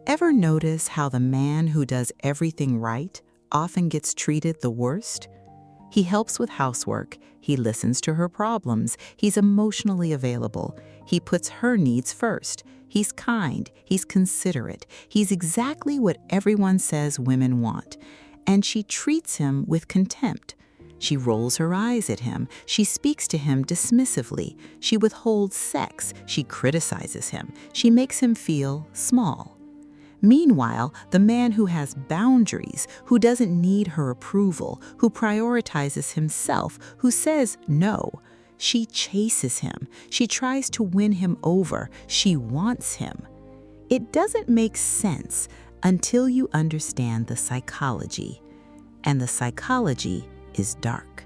Ever notice how the man who does everything right often gets treated the worst? He helps with housework, he listens to her problems, he's emotionally available, he puts her needs first, he's kind, he's considerate, he's exactly what everyone says women want. And she treats him with contempt. She rolls her eyes at him, she speaks to him dismissively, she withholds sex, she criticizes him, she makes him feel small. Meanwhile, the man who has boundaries, who doesn't need her approval, who prioritizes himself, who says no, she chases him. She tries to win him over. She wants him. It doesn't make sense until you understand the psychology. And the psychology is dark.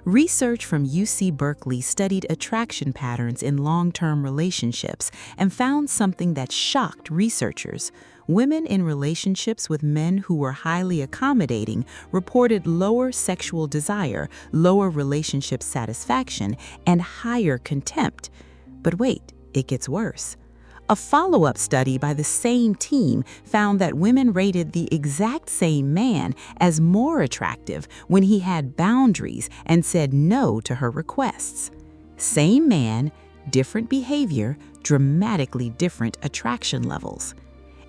Research from UC Berkeley studied attraction patterns in long-term relationships and found something that shocked researchers. Women in relationships with men who were highly accommodating reported lower sexual desire, lower relationship satisfaction, and higher contempt. But wait, it gets worse. A follow-up study by the same team found that women rated the exact same man as more attractive when he had boundaries and said no to her requests. Same man, different behavior, dramatically different attraction levels.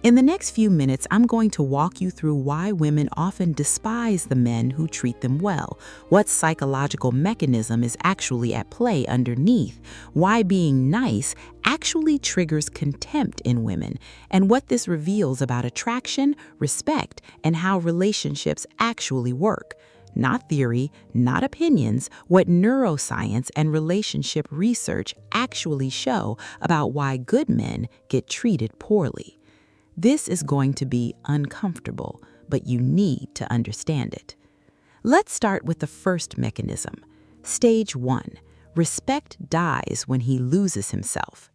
In the next few minutes, I'm going to walk you through why women often despise the men who treat them well, what psychological mechanism is actually at play underneath, why being nice actually triggers contempt in women, and what this reveals about attraction, respect, and how relationships actually work. Not theory, not opinions, what neuroscience and relationship research actually show about why good men get treated poorly. This is going to be uncomfortable, but you need to understand it. Let's start with the first mechanism. Stage 1. Respect dies when he loses himself.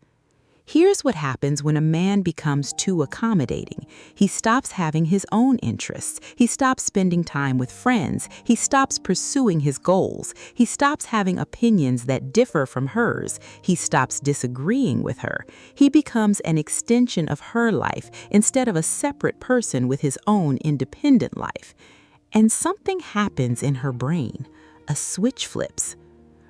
Here's what happens when a man becomes too accommodating. He stops having his own interests. He stops spending time with friends. He stops pursuing his goals. He stops having opinions that differ from hers. He stops disagreeing with her. He becomes an extension of her life instead of a separate person with his own independent life. And something happens in her brain. A switch flips.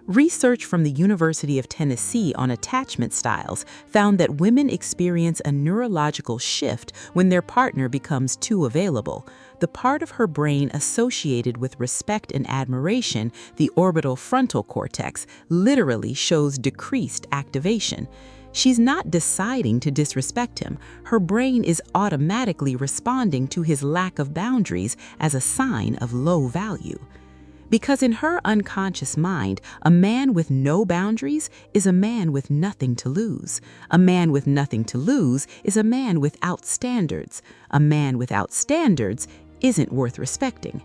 Research from the University of Tennessee on attachment styles found that women experience a neurological shift when their partner becomes too available. The part of her brain associated with respect and admiration, the orbital frontal cortex, literally shows decreased activation. She's not deciding to disrespect him. Her brain is automatically responding to his lack of boundaries as a sign of low value. Because in her unconscious mind, a man with no boundaries is a man with nothing to lose. A man with nothing to lose is a man without standards. A man without standards isn't worth respecting.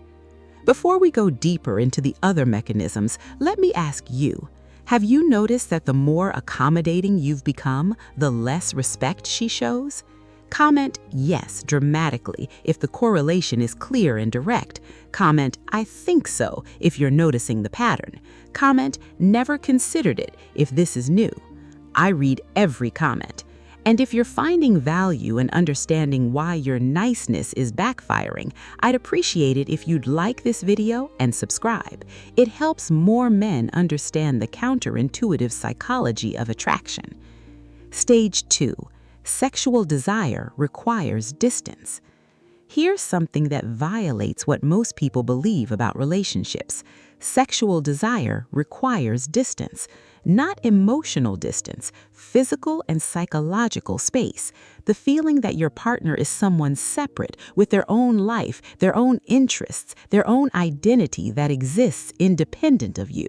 Before we go deeper into the other mechanisms, let me ask you, have you noticed that the more accommodating you've become, the less respect she shows? Comment yes dramatically if the correlation is clear and direct. Comment I think so if you're noticing the pattern. Comment never considered it if this is new. I read every comment. And if you're finding value in understanding why your niceness is backfiring, I'd appreciate it if you'd like this video and subscribe. It helps more men understand the counterintuitive psychology of attraction. Stage 2. Sexual desire requires distance. Here's something that violates what most people believe about relationships. Sexual desire requires distance, not emotional distance, physical and psychological space. The feeling that your partner is someone separate with their own life, their own interests, their own identity that exists independent of you.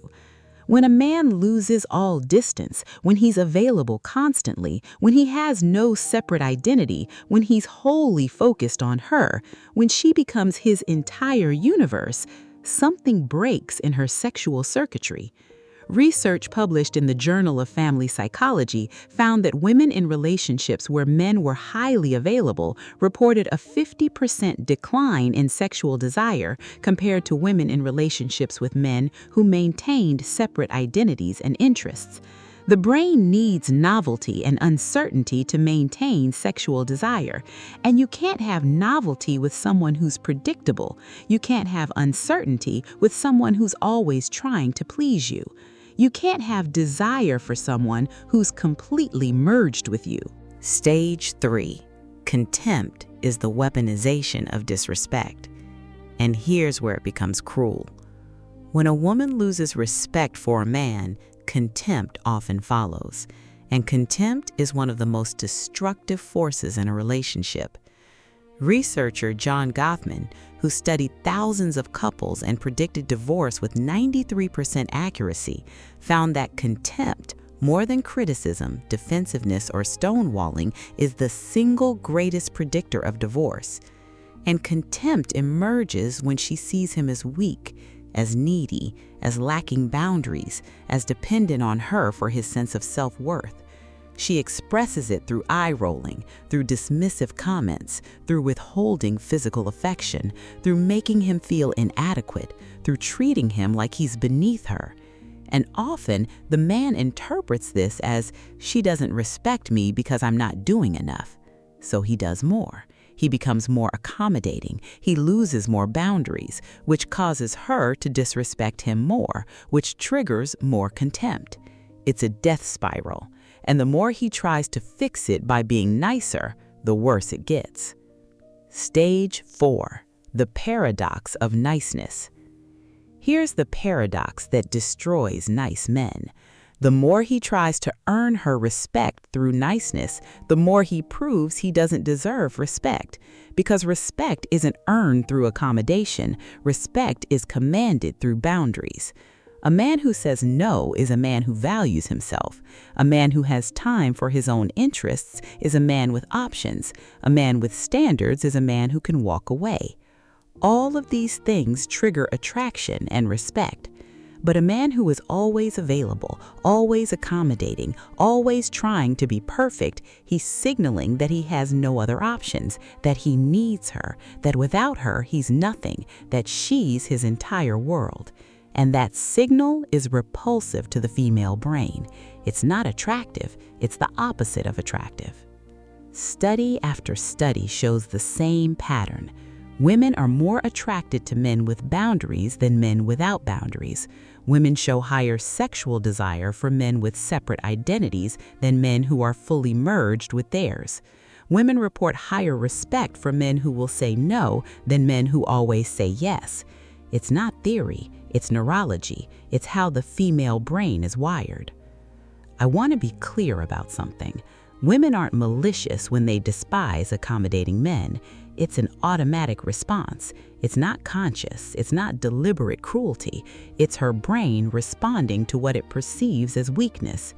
When a man loses all distance, when he's available constantly, when he has no separate identity, when he's wholly focused on her, when she becomes his entire universe, something breaks in her sexual circuitry. Research published in the Journal of Family Psychology found that women in relationships where men were highly available reported a 50% decline in sexual desire compared to women in relationships with men who maintained separate identities and interests. The brain needs novelty and uncertainty to maintain sexual desire, and you can't have novelty with someone who's predictable. You can't have uncertainty with someone who's always trying to please you. You can't have desire for someone who's completely merged with you. Stage 3. Contempt is the weaponization of disrespect. And here's where it becomes cruel. When a woman loses respect for a man, contempt often follows. And contempt is one of the most destructive forces in a relationship. Researcher John Gottman, who studied thousands of couples and predicted divorce with 93% accuracy, found that contempt, more than criticism, defensiveness, or stonewalling, is the single greatest predictor of divorce. And contempt emerges when she sees him as weak, as needy, as lacking boundaries, as dependent on her for his sense of self-worth. She expresses it through eye-rolling, through dismissive comments, through withholding physical affection, through making him feel inadequate, through treating him like he's beneath her. And often, the man interprets this as, she doesn't respect me because I'm not doing enough. So he does more. He becomes more accommodating. He loses more boundaries, which causes her to disrespect him more, which triggers more contempt. It's a death spiral. And the more he tries to fix it by being nicer, the worse it gets. Stage 4. The paradox of niceness. Here's the paradox that destroys nice men. The more he tries to earn her respect through niceness, the more he proves he doesn't deserve respect. Because respect isn't earned through accommodation, respect is commanded through boundaries. A man who says no is a man who values himself. A man who has time for his own interests is a man with options. A man with standards is a man who can walk away. All of these things trigger attraction and respect. But a man who is always available, always accommodating, always trying to be perfect, he's signaling that he has no other options, that he needs her, that without her he's nothing, that she's his entire world. And that signal is repulsive to the female brain. It's not attractive, it's the opposite of attractive. Study after study shows the same pattern. Women are more attracted to men with boundaries than men without boundaries. Women show higher sexual desire for men with separate identities than men who are fully merged with theirs. Women report higher respect for men who will say no than men who always say yes. It's not theory, it's neurology. It's how the female brain is wired. I want to be clear about something. Women aren't malicious when they despise accommodating men. It's an automatic response. It's not conscious. It's not deliberate cruelty. It's her brain responding to what it perceives as weakness.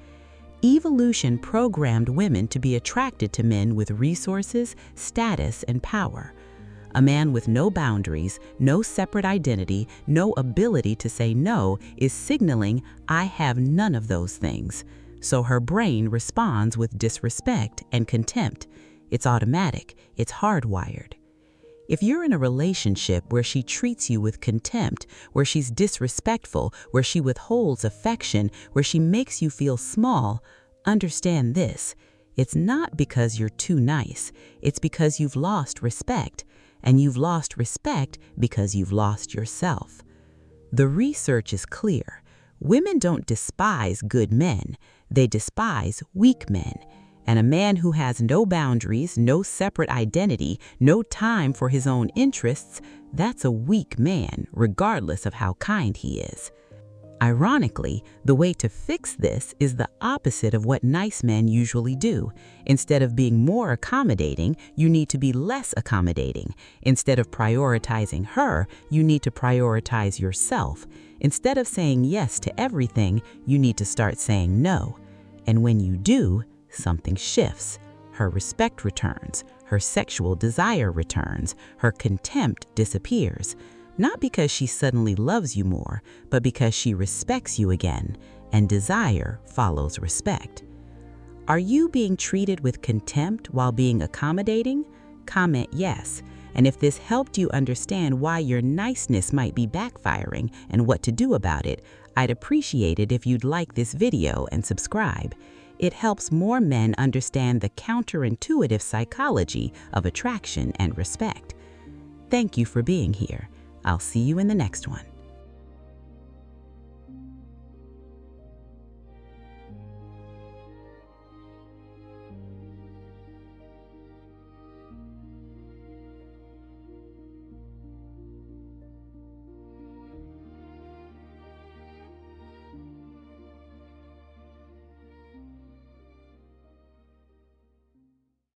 Evolution programmed women to be attracted to men with resources, status, and power. A man with no boundaries, no separate identity, no ability to say no is signaling, I have none of those things. So her brain responds with disrespect and contempt. It's automatic. It's hardwired. If you're in a relationship where she treats you with contempt, where she's disrespectful, where she withholds affection, where she makes you feel small, understand this. It's not because you're too nice. It's because you've lost respect. And you've lost respect because you've lost yourself. The research is clear. Women don't despise good men. They despise weak men. And a man who has no boundaries, no separate identity, no time for his own interests, that's a weak man, regardless of how kind he is. Ironically, the way to fix this is the opposite of what nice men usually do. Instead of being more accommodating, you need to be less accommodating. Instead of prioritizing her, you need to prioritize yourself. Instead of saying yes to everything, you need to start saying no. And when you do, something shifts. Her respect returns, her sexual desire returns, her contempt disappears. Not because she suddenly loves you more, but because she respects you again, and desire follows respect. Are you being treated with contempt while being accommodating? Comment yes. And if this helped you understand why your niceness might be backfiring and what to do about it, I'd appreciate it if you'd like this video and subscribe. It helps more men understand the counterintuitive psychology of attraction and respect. Thank you for being here. I'll see you in the next one.